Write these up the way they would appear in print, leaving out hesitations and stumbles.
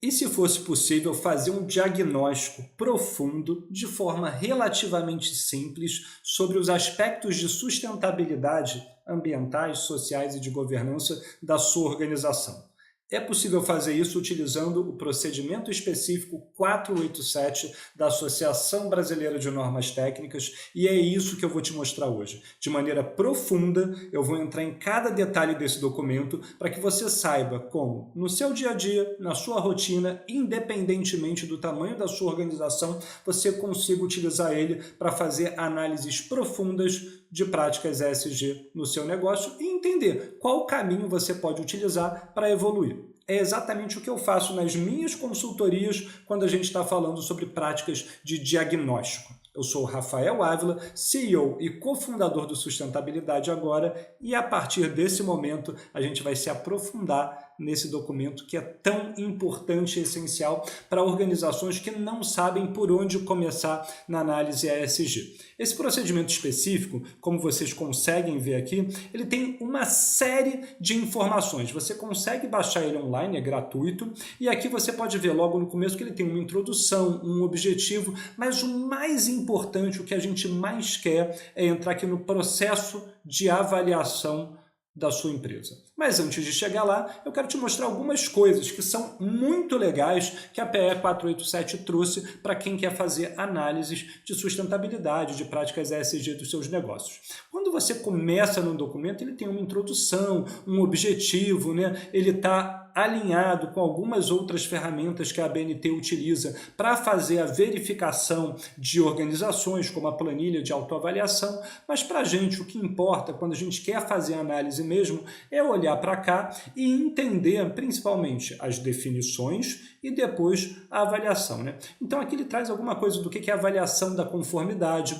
E se fosse possível fazer um diagnóstico profundo, de forma relativamente simples, sobre os aspectos de sustentabilidade ambientais, sociais e de governança da sua organização? É possível fazer isso utilizando o procedimento específico 487 da Associação Brasileira de Normas Técnicas, e é isso que eu vou te mostrar hoje. De maneira profunda, eu vou entrar em cada detalhe desse documento para que você saiba como, no seu dia a dia, na sua rotina, independentemente do tamanho da sua organização, você consiga utilizar ele para fazer análises profundas de práticas ESG no seu negócio e entender qual caminho você pode utilizar para evoluir. É exatamente o que eu faço nas minhas consultorias quando a gente está falando sobre práticas de diagnóstico. Eu sou o Rafael Ávila, CEO e cofundador do Sustentabilidade Agora, e a partir desse momento a gente vai se aprofundar nesse documento que é tão importante e essencial para organizações que não sabem por onde começar na análise ESG. Esse procedimento específico, como vocês conseguem ver aqui, ele tem uma série de informações. Você consegue baixar ele online, é gratuito, e aqui você pode ver logo no começo que ele tem uma introdução, um objetivo, mas o mais importante, o que a gente mais quer é entrar aqui no processo de avaliação da sua empresa. Mas antes de chegar lá, eu quero te mostrar algumas coisas que são muito legais que a PE 487 trouxe para quem quer fazer análises de sustentabilidade, de práticas ESG dos seus negócios. Quando você começa num documento, ele tem uma introdução, um objetivo, né? Ele está alinhado com algumas outras ferramentas que a ABNT utiliza para fazer a verificação de organizações, como a planilha de autoavaliação, mas para a gente o que importa quando a gente quer fazer análise mesmo é olhar para cá e entender principalmente as definições e depois a avaliação, né? Então aqui ele traz alguma coisa do que é a avaliação da conformidade,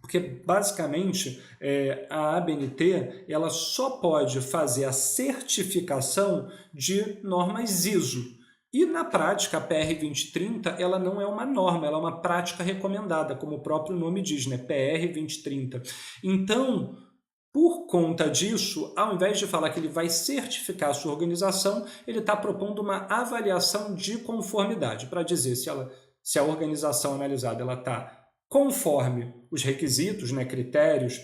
porque, basicamente, a ABNT ela só pode fazer a certificação de normas ISO. E, na prática, a PR 2030 ela não é uma norma, ela é uma prática recomendada, como o próprio nome diz, né? PR 2030. Então, por conta disso, ao invés de falar que ele vai certificar a sua organização, ele está propondo uma avaliação de conformidade, para dizer se a organização analisada está conforme os requisitos, né, critérios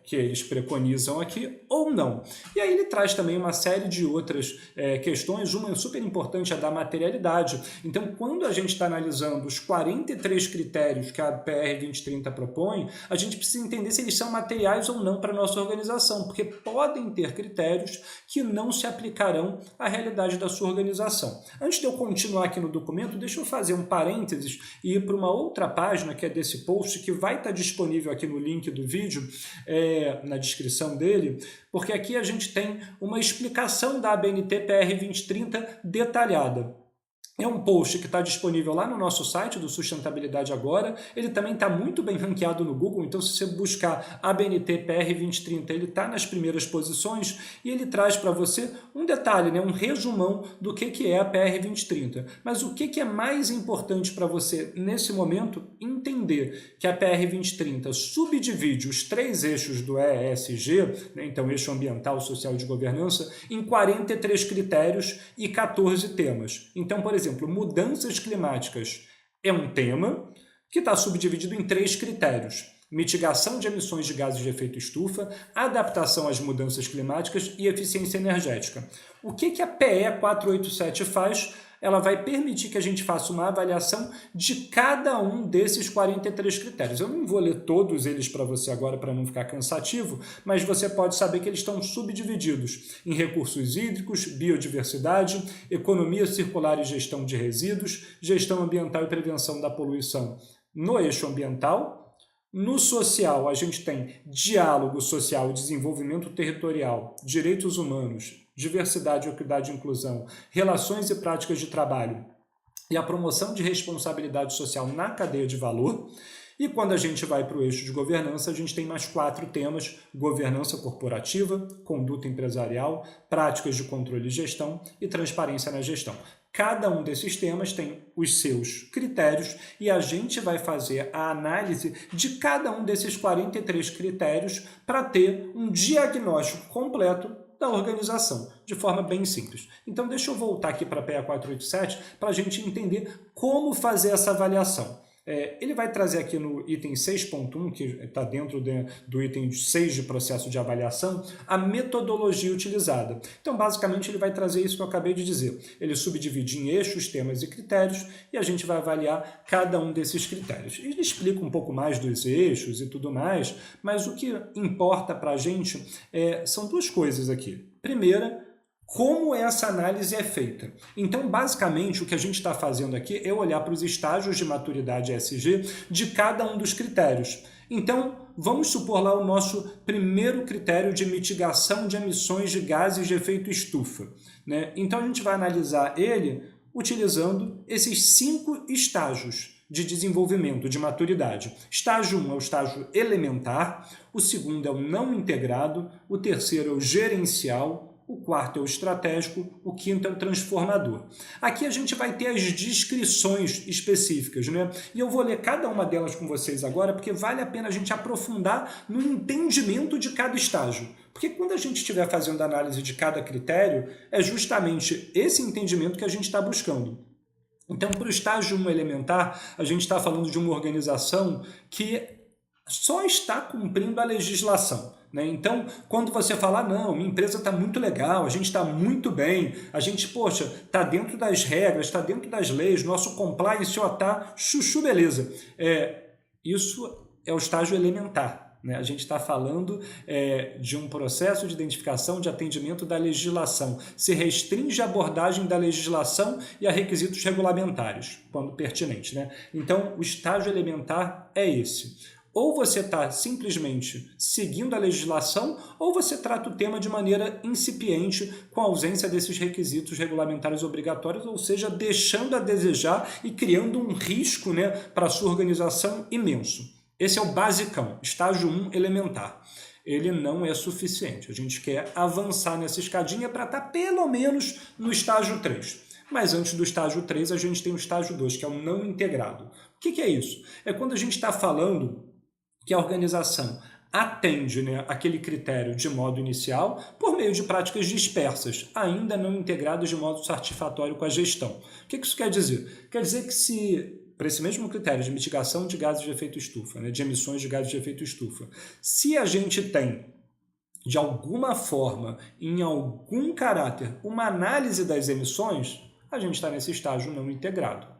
que eles preconizam aqui ou não. E aí ele traz também uma série de outras questões, uma super importante é a da materialidade. Então, quando a gente está analisando os 43 critérios que a PR 2030 propõe, a gente precisa entender se eles são materiais ou não para a nossa organização, porque podem ter critérios que não se aplicarão à realidade da sua organização. Antes de eu continuar aqui no documento, deixa eu fazer um parênteses e ir para uma outra página que é desse post, que vai estar disponível aqui no link do vídeo, na descrição dele, porque aqui a gente tem uma explicação da ABNT PR 2030 detalhada. É um post que está disponível lá no nosso site do Sustentabilidade Agora. Ele também está muito bem ranqueado no Google, então se você buscar ABNT PR 2030, ele está nas primeiras posições e ele traz para você um detalhe, né, um resumão do que é a PR 2030. Mas o que é mais importante para você nesse momento? Entender que a PR 2030 subdivide os 3 eixos do ESG, né, então eixo ambiental, social e de governança, em 43 critérios e 14 temas. Então, por exemplo, mudanças climáticas é um tema que está subdividido em 3 critérios: mitigação de emissões de gases de efeito estufa, adaptação às mudanças climáticas e eficiência energética. O que a PE 487 faz? Ela vai permitir que a gente faça uma avaliação de cada um desses 43 critérios. Eu não vou ler todos eles para você agora para não ficar cansativo, mas você pode saber que eles estão subdivididos em recursos hídricos, biodiversidade, economia circular e gestão de resíduos, gestão ambiental e prevenção da poluição no eixo ambiental. No social, a gente tem diálogo social, desenvolvimento territorial, direitos humanos, diversidade, equidade e inclusão, relações e práticas de trabalho e a promoção de responsabilidade social na cadeia de valor. E quando a gente vai para o eixo de governança, a gente tem mais 4 temas: governança corporativa, conduta empresarial, práticas de controle e gestão e transparência na gestão. Cada um desses temas tem os seus critérios e a gente vai fazer a análise de cada um desses 43 critérios para ter um diagnóstico completo da organização, de forma bem simples. Então, deixa eu voltar aqui para a PEA 487 para a gente entender como fazer essa avaliação. Ele vai trazer aqui no item 6.1, que está dentro do item 6 de processo de avaliação, a metodologia utilizada. Então, basicamente, ele vai trazer isso que eu acabei de dizer. Ele subdivide em eixos, temas e critérios, e a gente vai avaliar cada um desses critérios. Ele explica um pouco mais dos eixos e tudo mais, mas o que importa para a gente são duas coisas aqui. Primeira, como essa análise é feita. Então, basicamente, o que a gente está fazendo aqui é olhar para os estágios de maturidade ESG de cada um dos critérios. Então, vamos supor lá o nosso primeiro critério de mitigação de emissões de gases de efeito estufa, né? Então, a gente vai analisar ele utilizando esses 5 estágios de desenvolvimento, de maturidade. Estágio 1 é o estágio elementar, o segundo é o não integrado, o terceiro é o gerencial, o quarto é o estratégico, o quinto é o transformador. Aqui a gente vai ter as descrições específicas, né? E eu vou ler cada uma delas com vocês agora, porque vale a pena a gente aprofundar no entendimento de cada estágio. Porque quando a gente estiver fazendo a análise de cada critério, é justamente esse entendimento que a gente está buscando. Então, para o estágio 1 elementar, a gente está falando de uma organização que só está cumprindo a legislação, né? Então, quando você falar, não, minha empresa está muito legal, a gente está muito bem, a gente, poxa, está dentro das regras, está dentro das leis, nosso compliance está chuchu beleza. Isso é o estágio elementar, né? A gente está falando de um processo de identificação de atendimento da legislação. Se restringe a abordagem da legislação e a requisitos regulamentares, quando pertinente, né? Então, o estágio elementar é esse. Ou você está simplesmente seguindo a legislação, ou você trata o tema de maneira incipiente, com a ausência desses requisitos regulamentares obrigatórios, ou seja, deixando a desejar e criando um risco, né, para a sua organização imenso. Esse é o basicão, estágio 1 elementar. Ele não é suficiente. A gente quer avançar nessa escadinha para estar pelo menos no estágio 3. Mas antes do estágio 3, a gente tem o estágio 2, que é o não integrado. O que é isso? É quando a gente está falando que a organização atende, né, aquele critério de modo inicial por meio de práticas dispersas, ainda não integradas de modo satisfatório com a gestão. O que isso quer dizer? Quer dizer que se, para esse mesmo critério de mitigação de gases de efeito estufa, né, de emissões de gases de efeito estufa, se a gente tem, de alguma forma, em algum caráter, uma análise das emissões, a gente está nesse estágio não integrado.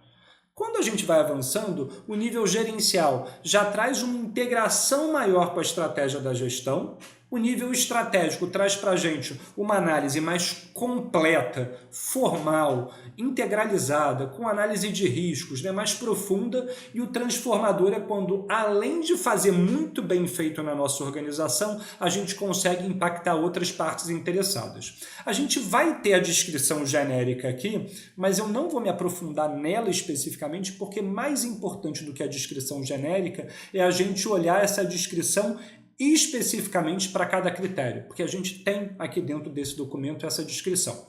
Quando a gente vai avançando, o nível gerencial já traz uma integração maior com a estratégia da gestão. O nível estratégico traz para a gente uma análise mais completa, formal, integralizada, com análise de riscos, né, mais profunda. E o transformador é quando, além de fazer muito bem feito na nossa organização, a gente consegue impactar outras partes interessadas. A gente vai ter a descrição genérica aqui, mas eu não vou me aprofundar nela especificamente, porque mais importante do que a descrição genérica é a gente olhar essa descrição especificamente para cada critério, porque a gente tem aqui dentro desse documento essa descrição.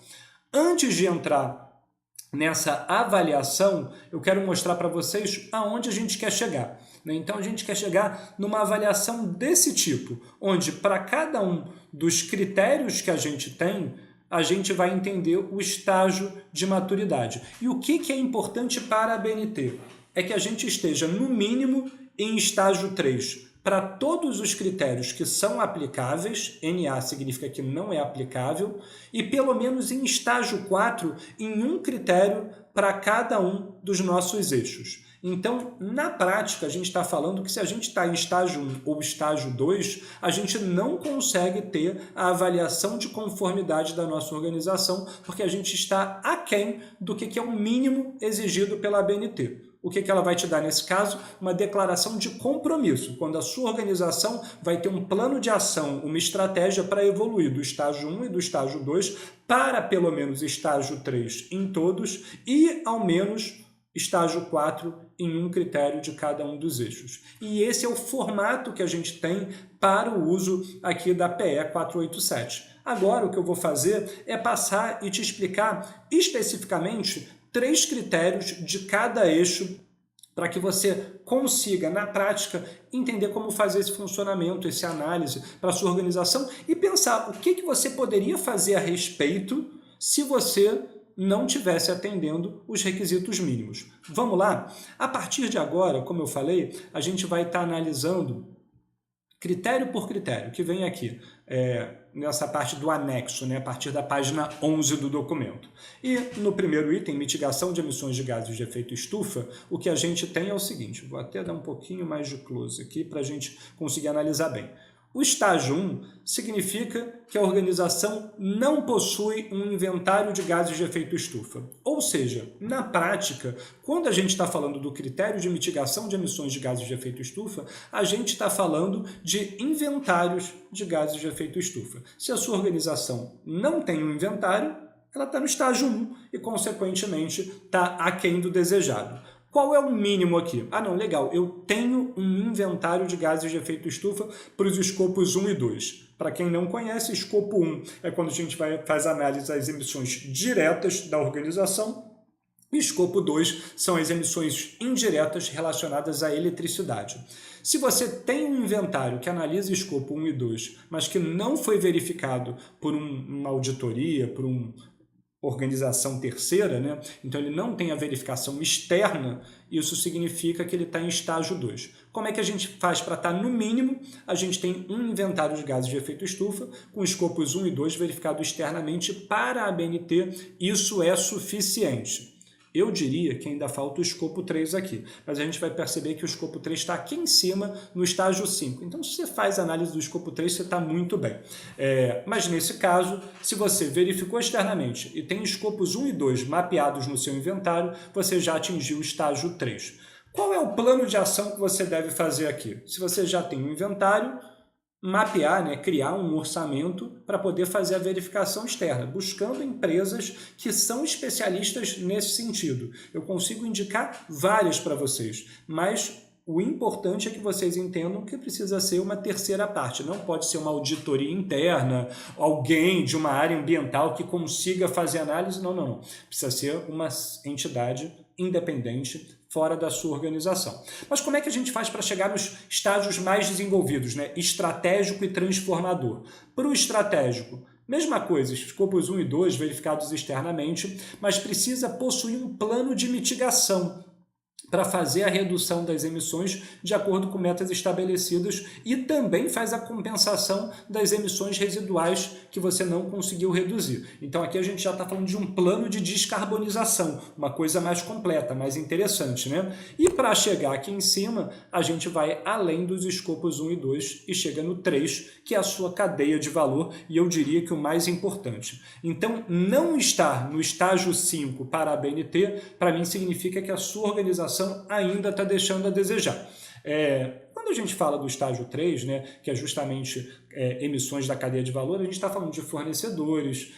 Antes de entrar nessa avaliação, eu quero mostrar para vocês aonde a gente quer chegar, né? Então, a gente quer chegar numa avaliação desse tipo, onde para cada um dos critérios que a gente tem, a gente vai entender o estágio de maturidade. E o que é importante para a BNT? É que a gente esteja, no mínimo, em estágio 3, para todos os critérios que são aplicáveis, NA significa que não é aplicável, e pelo menos em estágio 4, em um critério para cada um dos nossos eixos. Então, na prática, a gente está falando que se a gente está em estágio 1 ou estágio 2, a gente não consegue ter a avaliação de conformidade da nossa organização, porque a gente está aquém do que é o mínimo exigido pela ABNT. O que ela vai te dar nesse caso? Uma declaração de compromisso, quando a sua organização vai ter um plano de ação, uma estratégia para evoluir do estágio 1 e do estágio 2 para pelo menos estágio 3 em todos e ao menos estágio 4 em um critério de cada um dos eixos. E esse é o formato que a gente tem para o uso aqui da PE 487. Agora o que eu vou fazer é passar e te explicar especificamente 3 critérios de cada eixo para que você consiga, na prática, entender como fazer esse funcionamento, essa análise para a sua organização e pensar o que você poderia fazer a respeito se você não estivesse atendendo os requisitos mínimos. Vamos lá? A partir de agora, como eu falei, a gente vai estar analisando critério por critério, que vem aqui nessa parte do anexo, né, a partir da página 11 do documento. E no primeiro item, mitigação de emissões de gases de efeito estufa, o que a gente tem é o seguinte, vou até dar um pouquinho mais de close aqui para a gente conseguir analisar bem. O estágio 1 significa que a organização não possui um inventário de gases de efeito estufa. Ou seja, na prática, quando a gente está falando do critério de mitigação de emissões de gases de efeito estufa, a gente está falando de inventários de gases de efeito estufa. Se a sua organização não tem um inventário, ela está no estágio 1 e, consequentemente, está aquém do desejado. Qual é o mínimo aqui? Ah, não, legal, eu tenho um inventário de gases de efeito estufa para os escopos 1 e 2. Para quem não conhece, escopo 1 é quando a gente faz análise das emissões diretas da organização, e escopo 2 são as emissões indiretas relacionadas à eletricidade. Se você tem um inventário que analisa escopo 1 e 2, mas que não foi verificado por uma auditoria, por organização terceira, né? Então ele não tem a verificação externa, isso significa que ele está em estágio 2. Como é que a gente faz para estar no mínimo? A gente tem um inventário de gases de efeito estufa, com escopos 1 e 2 verificado externamente para a ABNT, isso é suficiente. Eu diria que ainda falta o escopo 3 aqui, mas a gente vai perceber que o escopo 3 está aqui em cima, no estágio 5. Então, se você faz a análise do escopo 3, você está muito bem. Mas, nesse caso, se você verificou externamente e tem escopos 1 e 2 mapeados no seu inventário, você já atingiu o estágio 3. Qual é o plano de ação que você deve fazer aqui? Se você já tem um inventário, mapear, né, criar um orçamento para poder fazer a verificação externa, buscando empresas que são especialistas nesse sentido. Eu consigo indicar várias para vocês, mas o importante é que vocês entendam que precisa ser uma terceira parte, não pode ser uma auditoria interna, alguém de uma área ambiental que consiga fazer análise, não. Precisa ser uma entidade independente, fora da sua organização. Mas como é que a gente faz para chegar nos estágios mais desenvolvidos, né? Estratégico e transformador? Para o estratégico, mesma coisa, escopos 1 e 2 verificados externamente, mas precisa possuir um plano de mitigação para fazer a redução das emissões de acordo com metas estabelecidas e também faz a compensação das emissões residuais que você não conseguiu reduzir. Então aqui a gente já está falando de um plano de descarbonização, uma coisa mais completa, mais interessante, né? E para chegar aqui em cima, a gente vai além dos escopos 1 e 2 e chega no 3, que é a sua cadeia de valor, e eu diria que o mais importante. Então, não estar no estágio 5 para a ABNT, para mim significa que a sua organização ainda está deixando a desejar. Quando a gente fala do estágio 3, né, que é justamente emissões da cadeia de valor, a gente está falando de fornecedores,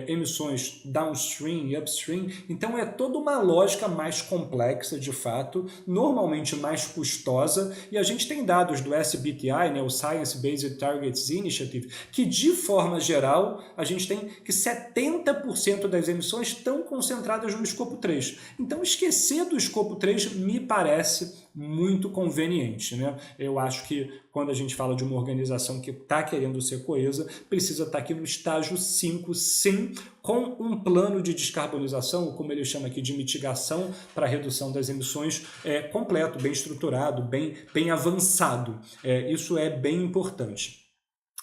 emissões downstream e upstream, então é toda uma lógica mais complexa de fato, normalmente mais custosa, e a gente tem dados do SBTI, né, o Science Based Targets Initiative, que de forma geral a gente tem que 70% das emissões estão concentradas no escopo 3. Então esquecer do escopo 3 me parece muito conveniente, né? Eu acho que quando a gente fala de uma organização que está querendo ser coesa, precisa estar aqui no estágio 5, sim, com um plano de descarbonização, ou como ele chama aqui de mitigação para a redução das emissões, completo, bem estruturado, bem avançado. Isso é bem importante.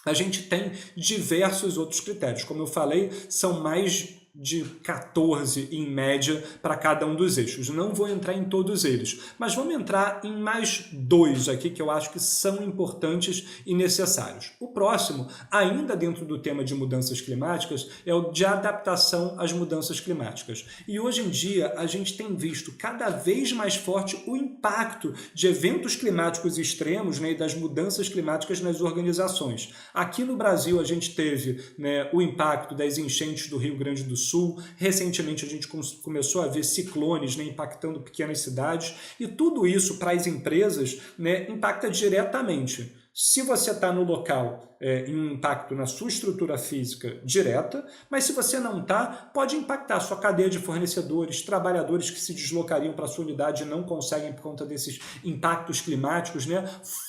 A gente tem diversos outros critérios. Como eu falei, são mais de 14 em média para cada um dos eixos. Não vou entrar em todos eles, mas vamos entrar em mais 2 aqui que eu acho que são importantes e necessários. O próximo, ainda dentro do tema de mudanças climáticas, é o de adaptação às mudanças climáticas. E hoje em dia a gente tem visto cada vez mais forte o impacto de eventos climáticos extremos, né, e das mudanças climáticas nas organizações. Aqui no Brasil a gente teve, né, o impacto das enchentes do Rio Grande do Sul. Recentemente a gente começou a ver ciclones, né, impactando pequenas cidades, e tudo isso para as empresas, né, impacta diretamente. Se você está no local em um impacto na sua estrutura física direta, mas se você não está, pode impactar a sua cadeia de fornecedores, trabalhadores que se deslocariam para a sua unidade e não conseguem por conta desses impactos climáticos, né?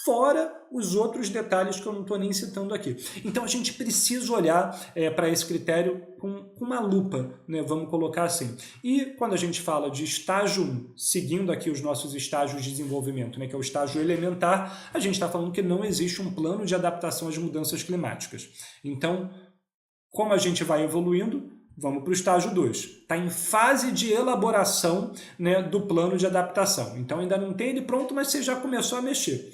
Fora os outros detalhes que eu não estou nem citando aqui. Então a gente precisa olhar para esse critério com uma lupa, né? Vamos colocar assim. E quando a gente fala de estágio 1, seguindo aqui os nossos estágios de desenvolvimento, né? Que é o estágio elementar, a gente está falando que não existe um plano de adaptação às mudanças climáticas. Então, como a gente vai evoluindo, vamos para o estágio 2. Está em fase de elaboração, né, do plano de adaptação. Então ainda não tem ele pronto, mas você já começou a mexer.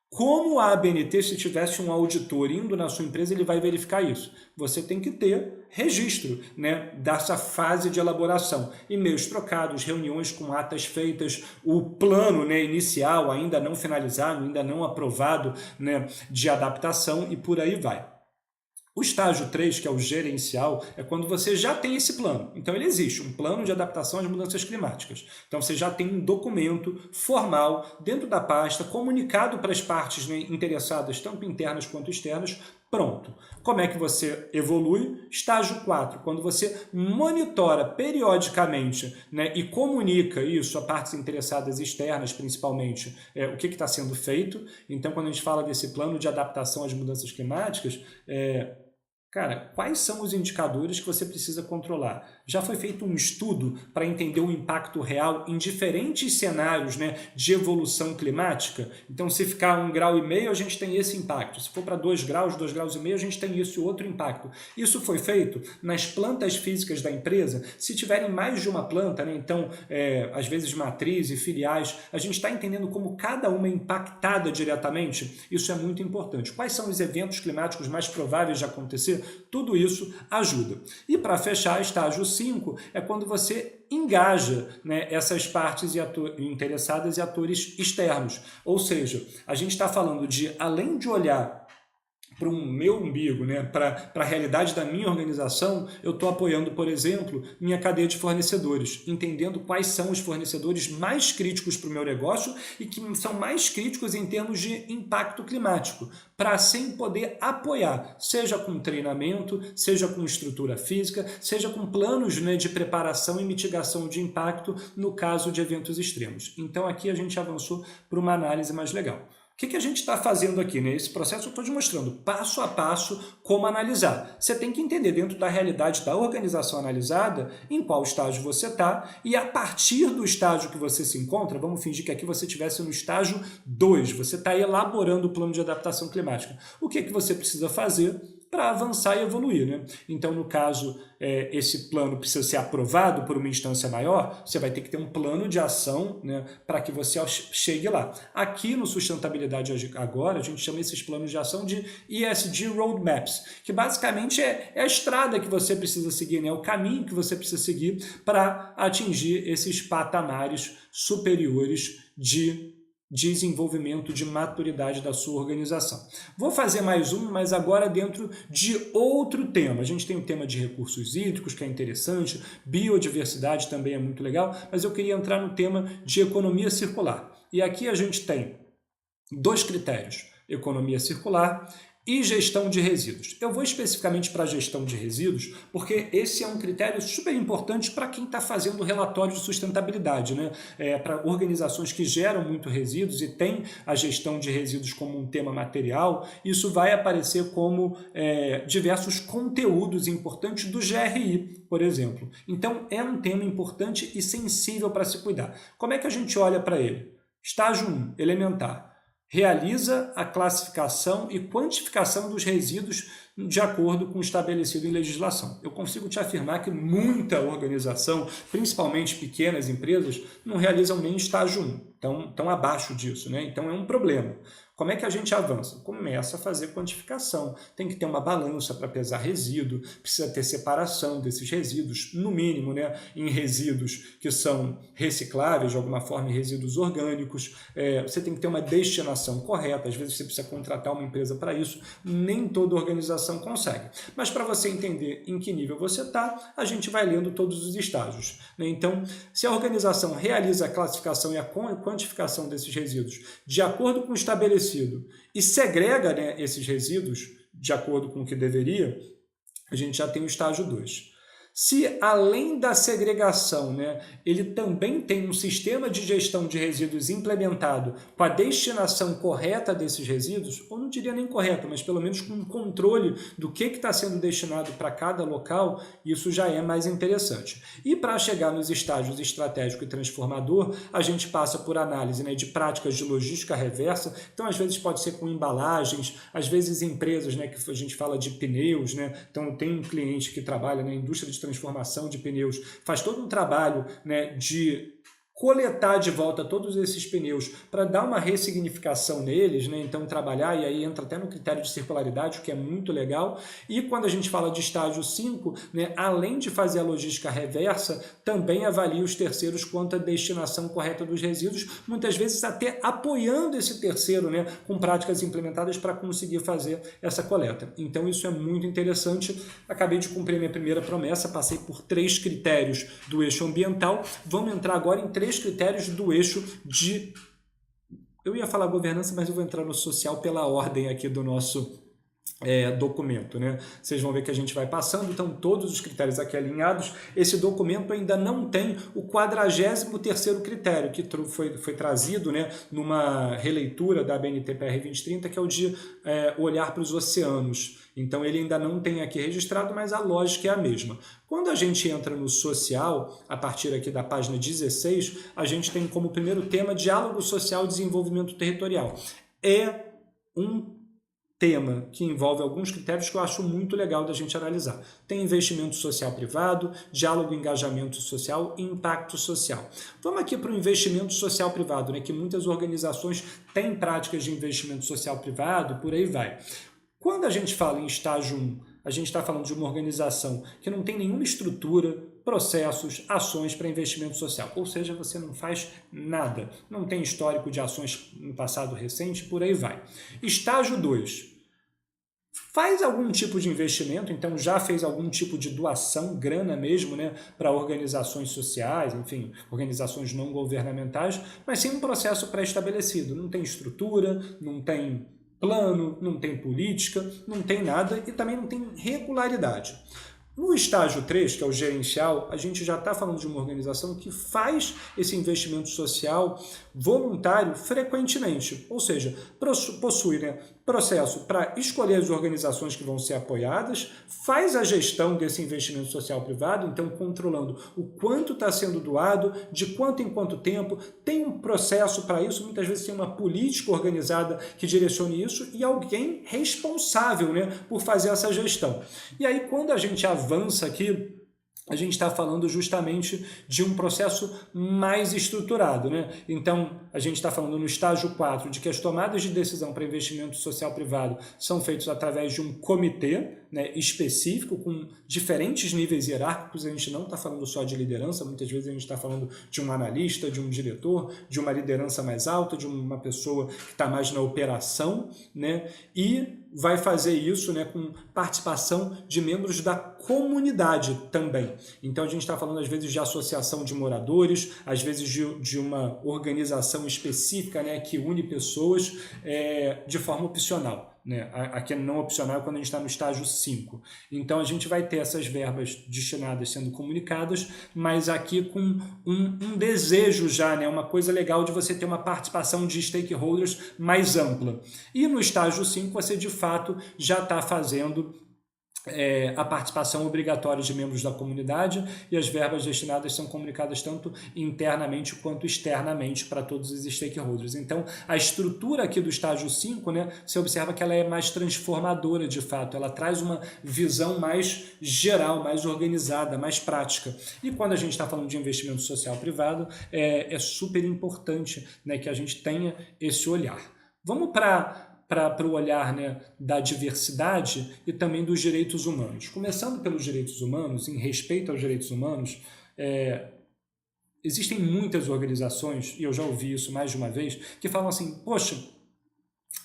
Como a ABNT, se tivesse um auditor indo na sua empresa, ele vai verificar isso. Você tem que ter registro, né, dessa fase de elaboração. E-mails trocados, reuniões com atas feitas, o plano, né, inicial ainda não finalizado, ainda não aprovado, né, de adaptação e por aí vai. O estágio 3, que é o gerencial, é quando você já tem esse plano. Então ele existe, um plano de adaptação às mudanças climáticas. Então você já tem um documento formal dentro da pasta, comunicado para as partes, né, interessadas, tanto internas quanto externas, pronto. Como é que você evolui? Estágio 4, quando você monitora periodicamente, né, e comunica isso a partes interessadas externas, principalmente, o que está sendo feito. Então, quando a gente fala desse plano de adaptação às mudanças climáticas, cara, quais são os indicadores que você precisa controlar? Já foi feito um estudo para entender o impacto real em diferentes cenários, né, de evolução climática? Então, se ficar 1,5 grau, a gente tem esse impacto. Se for para 2 graus, 2,5 graus, a gente tem esse outro impacto. Isso foi feito nas plantas físicas da empresa. Se tiverem mais de uma planta, né, então, às vezes matriz e filiais, a gente está entendendo como cada uma é impactada diretamente. Isso é muito importante. Quais são os eventos climáticos mais prováveis de acontecer? Tudo isso ajuda. E para fechar, estágio 5 é quando você engaja, né, essas partes interessadas e atores externos. Ou seja, a gente está falando de, além de olhar para o meu umbigo, né, para a realidade da minha organização, eu estou apoiando, por exemplo, minha cadeia de fornecedores, entendendo quais são os fornecedores mais críticos para o meu negócio e que são mais críticos em termos de impacto climático, para assim poder apoiar, seja com treinamento, seja com estrutura física, seja com planos, né, de preparação e mitigação de impacto no caso de eventos extremos. Então aqui a gente avançou para uma análise mais legal. O que a gente está fazendo aqui? Nesse processo eu estou te mostrando passo a passo como analisar. Você tem que entender dentro da realidade da organização analisada em qual estágio você está e a partir do estágio que você se encontra, vamos fingir que aqui você estivesse no estágio 2, você está elaborando o plano de adaptação climática. O que você precisa fazer para avançar e evoluir, né? Então, no caso, esse plano precisa ser aprovado por uma instância maior, você vai ter que ter um plano de ação, né, para que você chegue lá. Aqui no Sustentabilidade Agora, a gente chama esses planos de ação de ESG Roadmaps, que basicamente é a estrada que você precisa seguir, né, o caminho que você precisa seguir para atingir esses patamares superiores de desenvolvimento, de maturidade da sua organização. Vou fazer mais um, mas agora dentro de outro tema. A gente tem o tema de recursos hídricos, que é interessante, biodiversidade também é muito legal, mas eu queria entrar no tema de economia circular. E aqui a gente tem 2 critérios, economia circular e gestão de resíduos. Eu vou especificamente para a gestão de resíduos, porque esse é um critério super importante para quem está fazendo relatório de sustentabilidade, né? Para organizações que geram muito resíduos e tem a gestão de resíduos como um tema material, isso vai aparecer como diversos conteúdos importantes do GRI, por exemplo. Então, é um tema importante e sensível para se cuidar. Como é que a gente olha para ele? Estágio 1, elementar. Realiza a classificação e quantificação dos resíduos de acordo com o estabelecido em legislação. Eu consigo te afirmar que muita organização, principalmente pequenas empresas, não realizam nem estágio 1, estão abaixo disso, né? Então é um problema. Como é que a gente avança? Começa a fazer quantificação. Tem que ter uma balança para pesar resíduo, precisa ter separação desses resíduos, no mínimo, né, em resíduos que são recicláveis, de alguma forma, em resíduos orgânicos. Você tem que ter uma destinação correta, às vezes você precisa contratar uma empresa para isso, nem toda organização consegue. Mas para você entender em que nível você está, a gente vai lendo todos os estágios, né? Então, se a organização realiza a classificação e a quantificação desses resíduos de acordo com o estabelecido e segrega, né, esses resíduos de acordo com o que deveria, a gente já tem o estágio 2. Se, além da segregação, né, ele também tem um sistema de gestão de resíduos implementado com a destinação correta desses resíduos, ou não diria nem correta, mas pelo menos com um controle do que está sendo destinado para cada local, isso já é mais interessante. E para chegar nos estágios estratégico e transformador, a gente passa por análise, né, de práticas de logística reversa, então às vezes pode ser com embalagens, às vezes empresas, né, que a gente fala de pneus, né, então tem um cliente que trabalha na indústria de transformação de pneus, faz todo um trabalho, né, de coletar de volta todos esses pneus para dar uma ressignificação neles, né? Então trabalhar, e aí entra até no critério de circularidade, o que é muito legal. E quando a gente fala de estágio 5, né, além de fazer a logística reversa, também avalia os terceiros quanto à destinação correta dos resíduos, muitas vezes até apoiando esse terceiro, né, com práticas implementadas para conseguir fazer essa coleta. Então isso é muito interessante. Acabei de cumprir minha primeira promessa, passei por 3 critérios do eixo ambiental, vamos entrar agora em 3 critérios do eixo de... Eu ia falar governança, mas eu vou entrar no social pela ordem aqui do nosso documento, né? Vocês vão ver que a gente vai passando, então todos os critérios aqui alinhados. Esse documento ainda não tem o 43º critério, que foi trazido, né, numa releitura da BNT-PR 2030, que é o de olhar para os oceanos. Então ele ainda não tem aqui registrado, mas a lógica é a mesma. Quando a gente entra no social, a partir aqui da página 16, a gente tem como primeiro tema diálogo social e desenvolvimento territorial. É um tema que envolve alguns critérios que eu acho muito legal da gente analisar. Tem investimento social privado, diálogo e engajamento social e impacto social. Vamos aqui para o investimento social privado, né, que muitas organizações têm práticas de investimento social privado, por aí vai. Quando a gente fala em estágio 1, a gente está falando de uma organização que não tem nenhuma estrutura, processos, ações para investimento social. Ou seja, você não faz nada. Não tem histórico de ações no passado recente, por aí vai. Estágio 2. Faz algum tipo de investimento, então já fez algum tipo de doação, grana mesmo, né, para organizações sociais, enfim, organizações não governamentais, mas sem um processo pré-estabelecido. Não tem estrutura, não tem plano, não tem política, não tem nada e também não tem regularidade. No estágio 3, que é o gerencial, a gente já está falando de uma organização que faz esse investimento social voluntário frequentemente, ou seja, possui, né, processo para escolher as organizações que vão ser apoiadas, faz a gestão desse investimento social privado, então controlando o quanto está sendo doado, de quanto em quanto tempo, tem um processo para isso, muitas vezes tem uma política organizada que direcione isso e alguém responsável, né, por fazer essa gestão. E aí quando a gente avança aqui, a gente está falando justamente de um processo mais estruturado, né? Então, a gente está falando no estágio 4 de que as tomadas de decisão para investimento social privado são feitas através de um comitê, né, específico, com diferentes níveis hierárquicos. A gente não está falando só de liderança, muitas vezes a gente está falando de um analista, de um diretor, de uma liderança mais alta, de uma pessoa que está mais na operação, né? E vai fazer isso, né, com participação de membros da comunidade também. Então a gente está falando às vezes de associação de moradores, às vezes de uma organização específica, né, que une pessoas de forma opcional. Né? Aqui é não opcional quando a gente está no estágio 5. Então a gente vai ter essas verbas destinadas sendo comunicadas, mas aqui com um desejo já, né? Uma coisa legal de você ter uma participação de stakeholders mais ampla. E no estágio 5 você de fato já está fazendo a participação obrigatória de membros da comunidade e as verbas destinadas são comunicadas tanto internamente quanto externamente para todos os stakeholders. Então, a estrutura aqui do estágio 5, né, você observa que ela é mais transformadora de fato, ela traz uma visão mais geral, mais organizada, mais prática. E quando a gente está falando de investimento social privado, é super importante, né, que a gente tenha esse olhar. Vamos para o olhar, né, da diversidade e também dos direitos humanos. Começando pelos direitos humanos, em respeito aos direitos humanos, existem muitas organizações, e eu já ouvi isso mais de uma vez, que falam assim, poxa,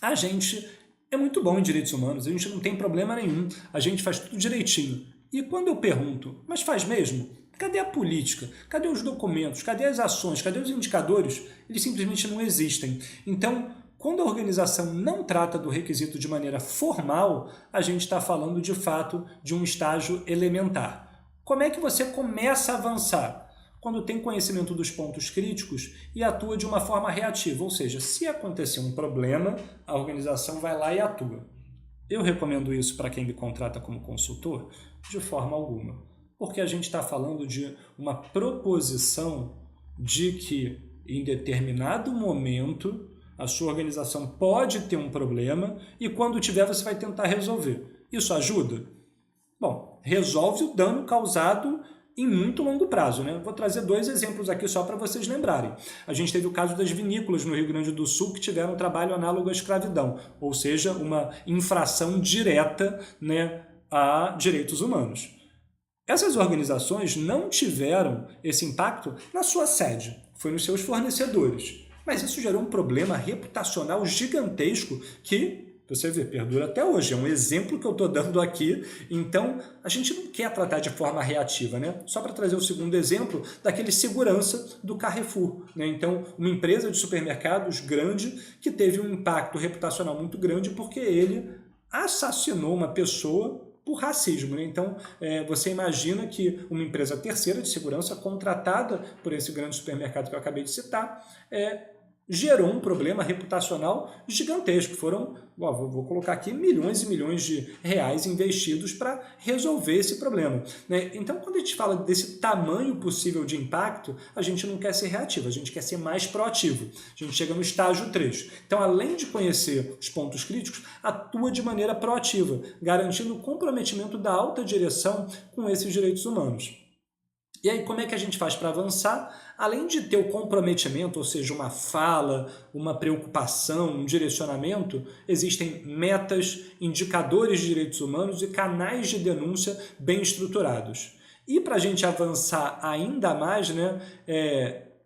a gente é muito bom em direitos humanos, a gente não tem problema nenhum, a gente faz tudo direitinho. E quando eu pergunto, mas faz mesmo? Cadê a política? Cadê os documentos? Cadê as ações? Cadê os indicadores? Eles simplesmente não existem. Então, Quando a organização não trata do requisito de maneira formal, a gente está falando de fato de um estágio elementar. Como é que você começa a avançar? Quando tem conhecimento dos pontos críticos e atua de uma forma reativa, ou seja, se acontecer um problema, a organização vai lá e atua. Eu recomendo isso para quem me contrata como consultor? De forma alguma, porque a gente está falando de uma proposição de que em determinado momento a sua organização pode ter um problema e quando tiver você vai tentar resolver. Isso ajuda? Bom, resolve o dano causado em muito longo prazo, né? Vou trazer 2 exemplos aqui só para vocês lembrarem. A gente teve o caso das vinícolas no Rio Grande do Sul que tiveram um trabalho análogo à escravidão, ou seja, uma infração direta, né, a direitos humanos. Essas organizações não tiveram esse impacto na sua sede, foi nos seus fornecedores. Mas isso gerou um problema reputacional gigantesco que, você vê, perdura até hoje. É um exemplo que eu estou dando aqui. Então, a gente não quer tratar de forma reativa, né? Só para trazer o segundo exemplo daquele segurança do Carrefour, né? Então, uma empresa de supermercados grande que teve um impacto reputacional muito grande porque ele assassinou uma pessoa por racismo, né? Então, você imagina que uma empresa terceira de segurança contratada por esse grande supermercado que eu acabei de citar gerou um problema reputacional gigantesco. Foram, vou colocar aqui, milhões e milhões de reais investidos para resolver esse problema, né? Então, quando a gente fala desse tamanho possível de impacto, a gente não quer ser reativo, a gente quer ser mais proativo. A gente chega no estágio 3. Então, além de conhecer os pontos críticos, atua de maneira proativa, garantindo o comprometimento da alta direção com esses direitos humanos. E aí, como é que a gente faz para avançar? Além de ter o comprometimento, ou seja, uma fala, uma preocupação, um direcionamento, existem metas, indicadores de direitos humanos e canais de denúncia bem estruturados. E para a gente avançar ainda mais, né,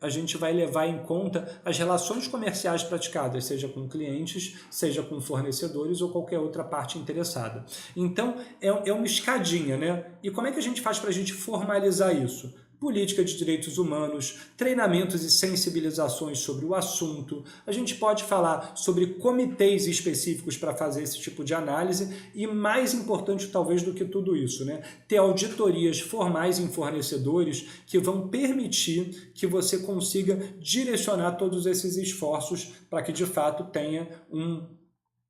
a gente vai levar em conta as relações comerciais praticadas, seja com clientes, seja com fornecedores ou qualquer outra parte interessada. Então, é uma escadinha, né? E como é que a gente faz para a gente formalizar isso? Política de direitos humanos, treinamentos e sensibilizações sobre o assunto. A gente pode falar sobre comitês específicos para fazer esse tipo de análise e, mais importante talvez do que tudo isso, né, ter auditorias formais em fornecedores que vão permitir que você consiga direcionar todos esses esforços para que de fato tenha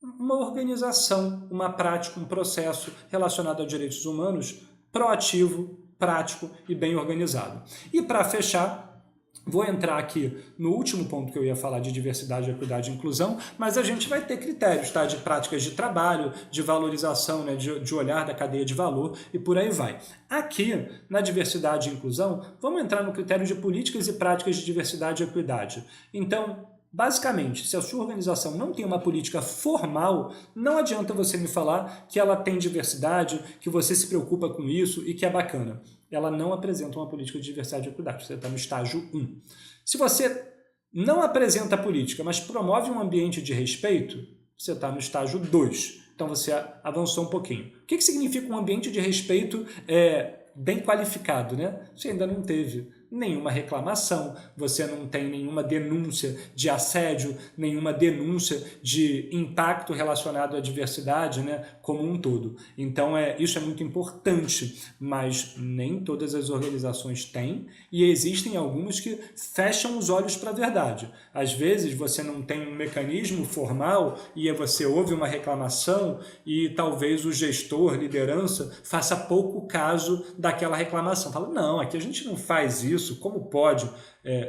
uma organização, uma prática, um processo relacionado a direitos humanos proativo, prático e bem organizado. E para fechar, vou entrar aqui no último ponto que eu ia falar de diversidade, equidade e inclusão, mas a gente vai ter critérios, tá? De práticas de trabalho, de valorização, né? de olhar da cadeia de valor e por aí vai. Aqui, na diversidade e inclusão, vamos entrar no critério de políticas e práticas de diversidade e equidade. Então, basicamente, se a sua organização não tem uma política formal, não adianta você me falar que ela tem diversidade, que você se preocupa com isso e que é bacana. Ela não apresenta uma política de diversidade e equidade. Você está no estágio 1. Se você não apresenta a política, mas promove um ambiente de respeito, você está no estágio 2. Então você avançou um pouquinho. O que significa um ambiente de respeito bem qualificado, né? Você ainda não teve nenhuma reclamação, você não tem nenhuma denúncia de assédio, nenhuma denúncia de impacto relacionado à diversidade, né, como um todo. Então, isso é muito importante, mas nem todas as organizações têm e existem algumas que fecham os olhos para a verdade. Às vezes, você não tem um mecanismo formal e você ouve uma reclamação e talvez o gestor, liderança, faça pouco caso daquela reclamação. Fala, não, aqui a gente não faz isso, como pode?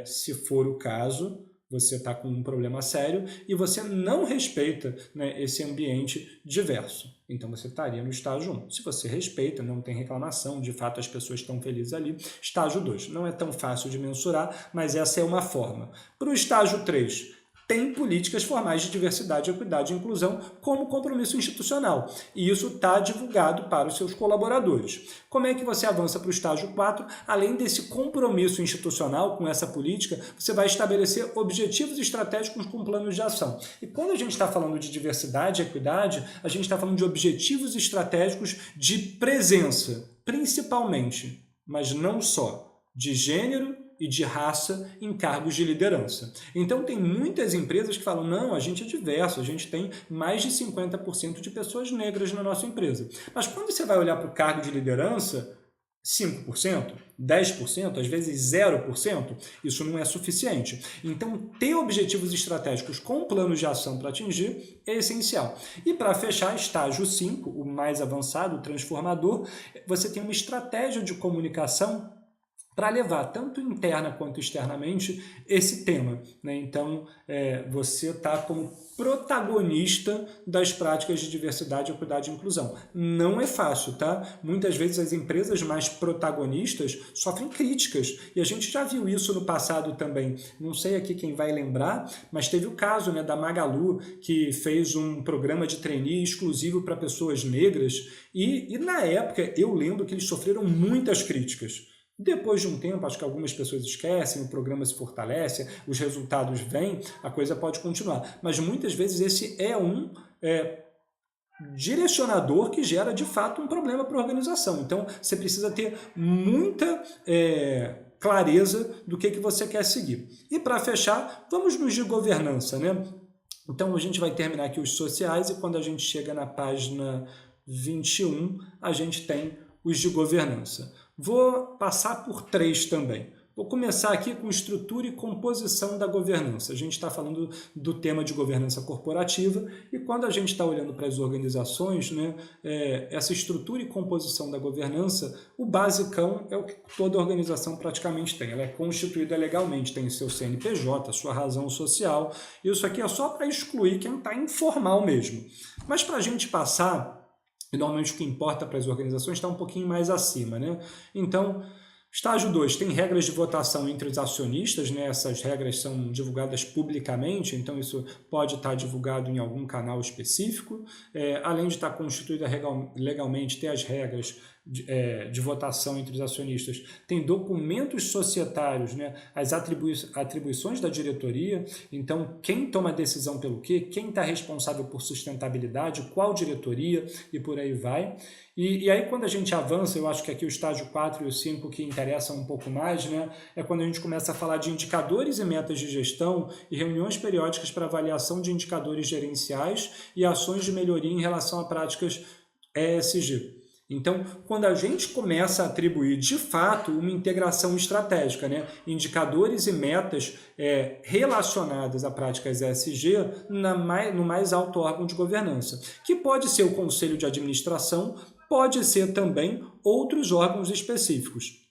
Se for o caso, você está com um problema sério e você não respeita, né, esse ambiente diverso. Então você estaria no estágio 1. Se você respeita, não tem reclamação, de fato as pessoas estão felizes ali, estágio 2. Não é tão fácil de mensurar, mas essa é uma forma. Para o estágio 3, tem políticas formais de diversidade, equidade e inclusão como compromisso institucional. E isso está divulgado para os seus colaboradores. Como é que você avança para o estágio 4? Além desse compromisso institucional com essa política, você vai estabelecer objetivos estratégicos com planos de ação. E quando a gente está falando de diversidade e equidade, a gente está falando de objetivos estratégicos de presença, principalmente, mas não só, de gênero, e de raça em cargos de liderança. Então, tem muitas empresas que falam, não, a gente é diverso, a gente tem mais de 50% de pessoas negras na nossa empresa. Mas quando você vai olhar para o cargo de liderança, 5%, 10%, às vezes 0%, isso não é suficiente. Então, ter objetivos estratégicos com planos de ação para atingir é essencial. E para fechar, estágio 5, o mais avançado, o transformador, você tem uma estratégia de comunicação para levar, tanto interna quanto externamente, esse tema. Né? Então, você está como protagonista das práticas de diversidade, equidade e inclusão. Não é fácil, tá? Muitas vezes as empresas mais protagonistas sofrem críticas, e a gente já viu isso no passado também. Não sei aqui quem vai lembrar, mas teve o caso, né, da Magalu, que fez um programa de trainee exclusivo para pessoas negras, e na época eu lembro que eles sofreram muitas críticas. Depois de um tempo, acho que algumas pessoas esquecem, o programa se fortalece, os resultados vêm, a coisa pode continuar. Mas muitas vezes esse é um direcionador que gera, de fato, um problema para a organização. Então, você precisa ter muita clareza do que você quer seguir. E para fechar, vamos nos de governança, né? Então, a gente vai terminar aqui os sociais e quando a gente chega na página 21, a gente tem os de governança. Vou passar por 3 também. Vou começar aqui com estrutura e composição da governança. A gente está falando do tema de governança corporativa e quando a gente está olhando para as organizações, né, essa estrutura e composição da governança, o basicão é o que toda organização praticamente tem. Ela é constituída legalmente, tem seu CNPJ, sua razão social. Isso aqui é só para excluir quem está informal mesmo. Mas para a gente passar, e normalmente o que importa para as organizações está um pouquinho mais acima, né? Então, estágio 2, tem regras de votação entre os acionistas, né? Essas regras são divulgadas publicamente, então isso pode estar divulgado em algum canal específico. Além de estar constituída legalmente, ter as regras de votação entre os acionistas, tem documentos societários, né? As atribuições da diretoria, então quem toma a decisão pelo quê, quem está responsável por sustentabilidade, qual diretoria e por aí vai. E aí quando a gente avança, eu acho que aqui o estágio 4 e o 5 que interessam um pouco mais, né? É quando a gente começa a falar de indicadores e metas de gestão e reuniões periódicas para avaliação de indicadores gerenciais e ações de melhoria em relação a práticas ESG. Então, quando a gente começa a atribuir, de fato, uma integração estratégica, né? Indicadores e metas relacionadas a práticas ESG no mais alto órgão de governança, que pode ser o Conselho de Administração, pode ser também outros órgãos específicos.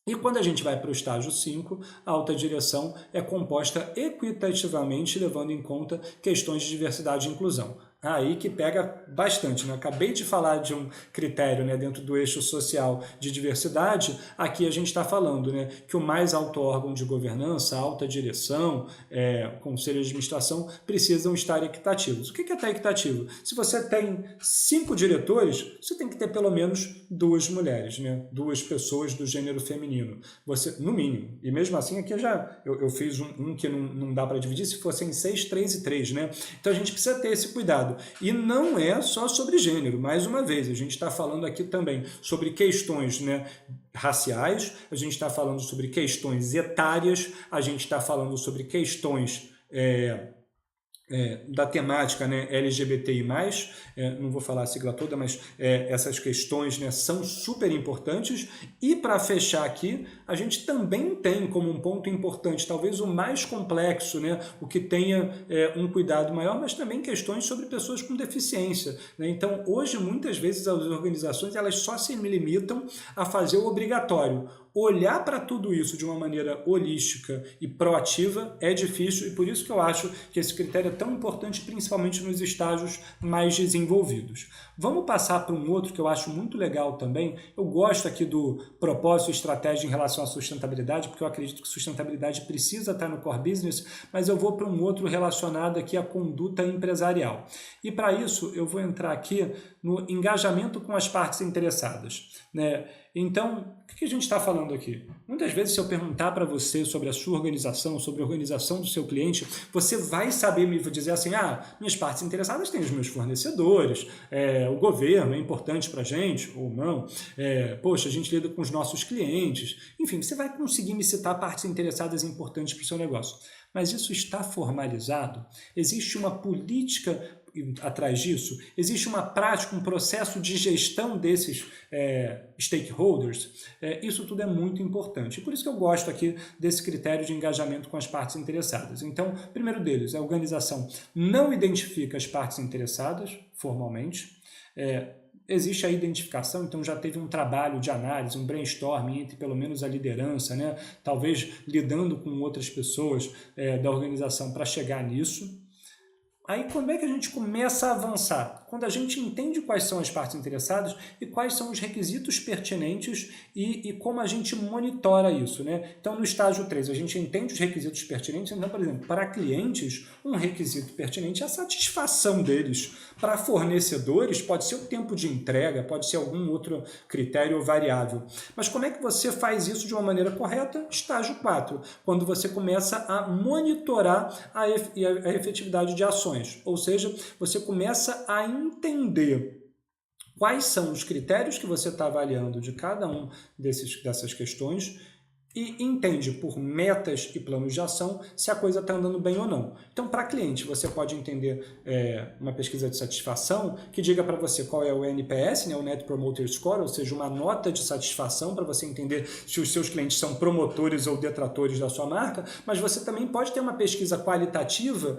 E quando a gente vai para o estágio 5, a alta direção é composta equitativamente, levando em conta questões de diversidade e inclusão. Aí que pega bastante, né? Acabei de falar de um critério, né, dentro do eixo social de diversidade, aqui a gente está falando, né, que o mais alto órgão de governança, a alta direção, conselho de administração, precisam estar equitativos. O que é estar equitativo? Se você tem 5 diretores, você tem que ter pelo menos 2 mulheres, né? 2 pessoas do gênero feminino, você, no mínimo. E mesmo assim, aqui eu fiz um que não dá para dividir, se fossem 6, 3 e 3, né? Então a gente precisa ter esse cuidado. E não é só sobre gênero, mais uma vez, a gente está falando aqui também sobre questões, né, raciais, a gente está falando sobre questões etárias, a gente está falando sobre questões da temática, né, LGBTI+, não vou falar a sigla toda, mas essas questões, né, são super importantes. E para fechar aqui, a gente também tem como um ponto importante, talvez o mais complexo, né, o que tenha um cuidado maior, mas também questões sobre pessoas com deficiência, né? Então, hoje, muitas vezes, as organizações elas só se limitam a fazer o obrigatório. Olhar para tudo isso de uma maneira holística e proativa é difícil e por isso que eu acho que esse critério é tão importante, principalmente nos estágios mais desenvolvidos. Vamos passar para um outro que eu acho muito legal também. Eu gosto aqui do propósito e estratégia em relação à sustentabilidade, porque eu acredito que sustentabilidade precisa estar no core business, mas eu vou para um outro relacionado aqui à conduta empresarial. E para isso eu vou entrar aqui no engajamento com as partes interessadas, né? Então, o que a gente está falando aqui? Muitas vezes, se eu perguntar para você sobre a sua organização, sobre a organização do seu cliente, você vai saber me dizer assim, minhas partes interessadas têm os meus fornecedores, o governo é importante para a gente, ou não, poxa, a gente lida com os nossos clientes, enfim, você vai conseguir me citar partes interessadas e importantes para o seu negócio. Mas isso está formalizado? Existe uma política atrás disso? Existe uma prática, um processo de gestão desses stakeholders? Isso tudo é muito importante. E por isso que eu gosto aqui desse critério de engajamento com as partes interessadas. Então, primeiro deles, a organização não identifica as partes interessadas formalmente. Existe a identificação, então já teve um trabalho de análise, um brainstorming entre pelo menos a liderança, né? Talvez lidando com outras pessoas da organização para chegar nisso. Aí, como é que a gente começa a avançar? Quando a gente entende quais são as partes interessadas e quais são os requisitos pertinentes e como a gente monitora isso, né? Então, no estágio 3, a gente entende os requisitos pertinentes. Então, por exemplo, para clientes, um requisito pertinente é a satisfação deles. Para fornecedores, pode ser o tempo de entrega, pode ser algum outro critério ou variável. Mas como é que você faz isso de uma maneira correta? Estágio 4, quando você começa a monitorar a efetividade de ações. Ou seja, você começa a entender quais são os critérios que você está avaliando de cada um dessas questões e entende por metas e planos de ação se a coisa está andando bem ou não. Então, para cliente, você pode entender uma pesquisa de satisfação que diga para você qual é o NPS, né, o Net Promoter Score, ou seja, uma nota de satisfação para você entender se os seus clientes são promotores ou detratores da sua marca, mas você também pode ter uma pesquisa qualitativa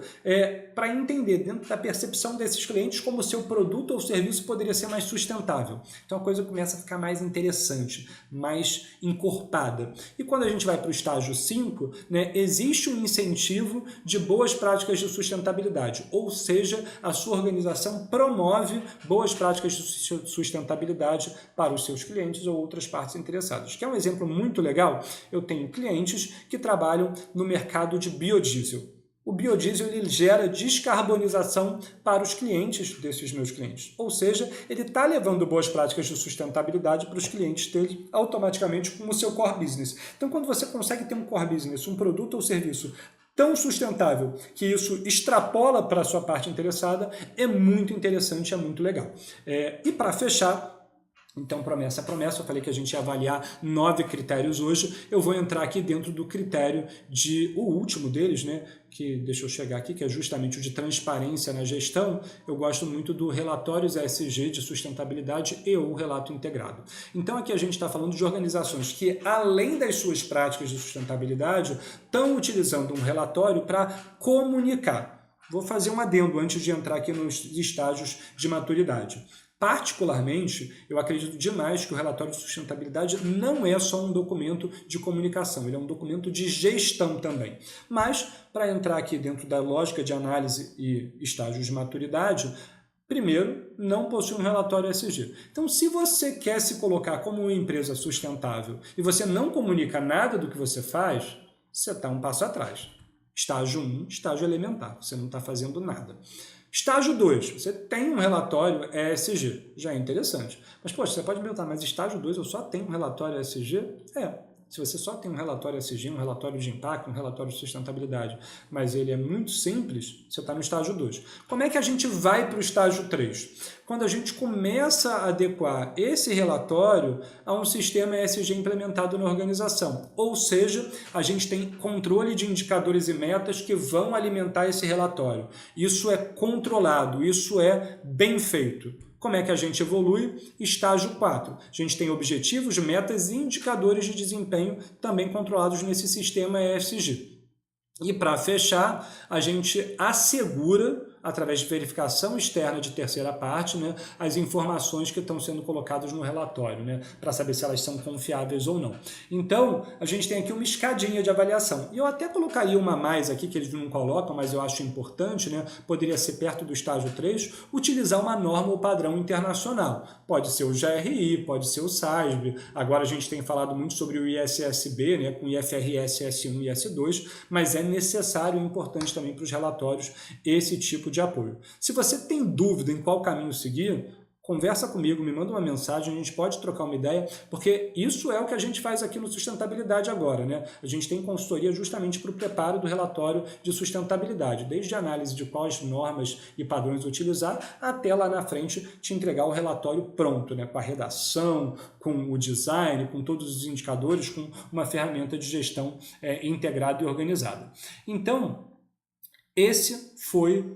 para entender dentro da percepção desses clientes como o seu produto ou serviço poderia ser mais sustentável. Então, a coisa começa a ficar mais interessante, mais encorpada. E quando a gente vai para o estágio 5, né, existe um incentivo de boas práticas de sustentabilidade, ou seja, a sua organização promove boas práticas de sustentabilidade para os seus clientes ou outras partes interessadas. Que é um exemplo muito legal, eu tenho clientes que trabalham no mercado de biodiesel. O biodiesel ele gera descarbonização para os clientes desses meus clientes. Ou seja, ele está levando boas práticas de sustentabilidade para os clientes dele automaticamente como seu core business. Então, quando você consegue ter um core business, um produto ou serviço tão sustentável que isso extrapola para a sua parte interessada, é muito interessante, é muito legal. E para fechar, então, promessa, eu falei que a gente ia avaliar 9 critérios hoje, eu vou entrar aqui dentro do critério o último deles, né, que deixa eu chegar aqui, que é justamente o de transparência na gestão. Eu gosto muito do relatórios ESG de sustentabilidade e o relato integrado. Então, aqui a gente está falando de organizações que, além das suas práticas de sustentabilidade, estão utilizando um relatório para comunicar. Vou fazer um adendo antes de entrar aqui nos estágios de maturidade. Particularmente, eu acredito demais que o relatório de sustentabilidade não é só um documento de comunicação, ele é um documento de gestão também. Mas, para entrar aqui dentro da lógica de análise e estágios de maturidade, primeiro, não possui um relatório ESG. Então, se você quer se colocar como uma empresa sustentável e você não comunica nada do que você faz, você está um passo atrás. Estágio 1, estágio elementar, você não está fazendo nada. Estágio 2, você tem um relatório ESG, já é interessante. Mas, poxa, você pode me perguntar, mas estágio 2 eu só tenho um relatório ESG? Se você só tem um relatório ESG, um relatório de impacto, um relatório de sustentabilidade, mas ele é muito simples, você está no estágio 2. Como é que a gente vai para o estágio 3? Quando a gente começa a adequar esse relatório a um sistema ESG implementado na organização. Ou seja, a gente tem controle de indicadores e metas que vão alimentar esse relatório. Isso é controlado, isso é bem feito. Como é que a gente evolui? Estágio 4. A gente tem objetivos, metas e indicadores de desempenho também controlados nesse sistema ESG. E para fechar, a gente assegura, através de verificação externa de terceira parte, né, as informações que estão sendo colocadas no relatório, né, para saber se elas são confiáveis ou não. Então, a gente tem aqui uma escadinha de avaliação. E eu até colocaria uma a mais aqui, que eles não colocam, mas eu acho importante, né, poderia ser perto do estágio 3, utilizar uma norma ou padrão internacional. Pode ser o GRI, pode ser o SASB, agora a gente tem falado muito sobre o ISSB, né, com IFRS S1 e S2, mas é necessário e importante também para os relatórios esse tipo de apoio. Se você tem dúvida em qual caminho seguir, conversa comigo, me manda uma mensagem, a gente pode trocar uma ideia, porque isso é o que a gente faz aqui no Sustentabilidade agora, né? A gente tem consultoria justamente para o preparo do relatório de sustentabilidade, desde a análise de quais normas e padrões utilizar, até lá na frente te entregar o relatório pronto, né? Com a redação, com o design, com todos os indicadores, com uma ferramenta de gestão integrada e organizada. Então, esse foi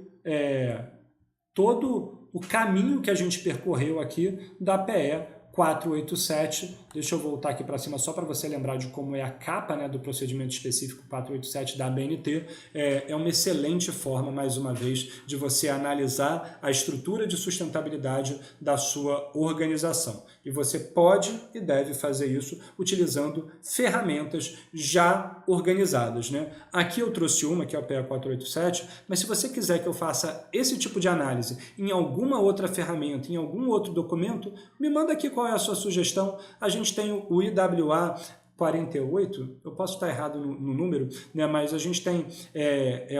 todo o caminho que a gente percorreu aqui da PE 487. Deixa eu voltar aqui para cima só para você lembrar de como é a capa, né, do procedimento específico 487 da ABNT. É uma excelente forma, mais uma vez, de você analisar a estrutura de sustentabilidade da sua organização. E você pode e deve fazer isso utilizando ferramentas já organizadas, né? Aqui eu trouxe uma, que é o PE 487, mas se você quiser que eu faça esse tipo de análise em alguma outra ferramenta, em algum outro documento, me manda aqui qual é a sua sugestão. A gente tem o IWA 48, eu posso estar errado no número, né? Mas a gente tem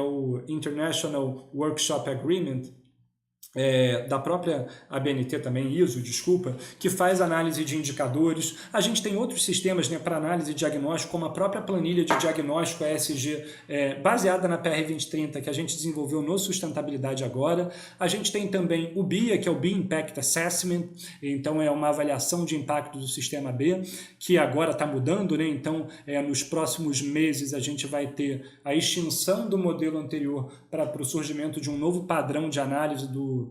o International Workshop Agreement, da própria ABNT também, ISO, desculpa, que faz análise de indicadores. A gente tem outros sistemas, né, para análise de diagnóstico, como a própria planilha de diagnóstico ESG, baseada na PR 2030, que a gente desenvolveu no Sustentabilidade agora. A gente tem também o BIA, que é o BIA Impact Assessment, então é uma avaliação de impacto do sistema B, que agora está mudando, né? Então nos próximos meses a gente vai ter a extinção do modelo anterior para o surgimento de um novo padrão de análise do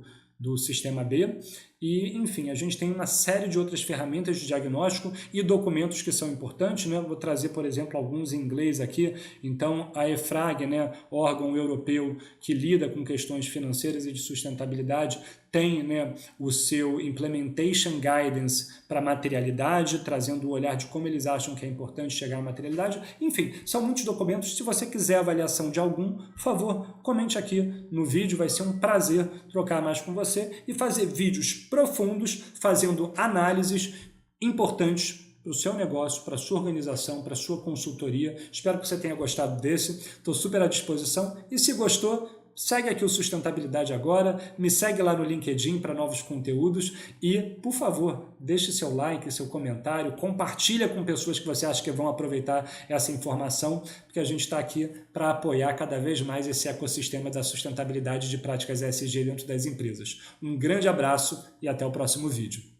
sistema B. E, enfim, a gente tem uma série de outras ferramentas de diagnóstico e documentos que são importantes, né? Vou trazer, por exemplo, alguns em inglês aqui. Então, a EFRAG, né, órgão europeu que lida com questões financeiras e de sustentabilidade, tem, né, o seu Implementation Guidance para materialidade, trazendo o olhar de como eles acham que é importante chegar à materialidade. Enfim, são muitos documentos. Se você quiser avaliação de algum, por favor, comente aqui no vídeo. Vai ser um prazer trocar mais com você e fazer vídeos profundos, fazendo análises importantes para o seu negócio, para a sua organização, para a sua consultoria. Espero que você tenha gostado desse. Estou super à disposição. E se gostou, segue aqui o Sustentabilidade agora, me segue lá no LinkedIn para novos conteúdos e, por favor, deixe seu like, seu comentário, compartilha com pessoas que você acha que vão aproveitar essa informação, porque a gente está aqui para apoiar cada vez mais esse ecossistema da sustentabilidade de práticas ESG dentro das empresas. Um grande abraço e até o próximo vídeo.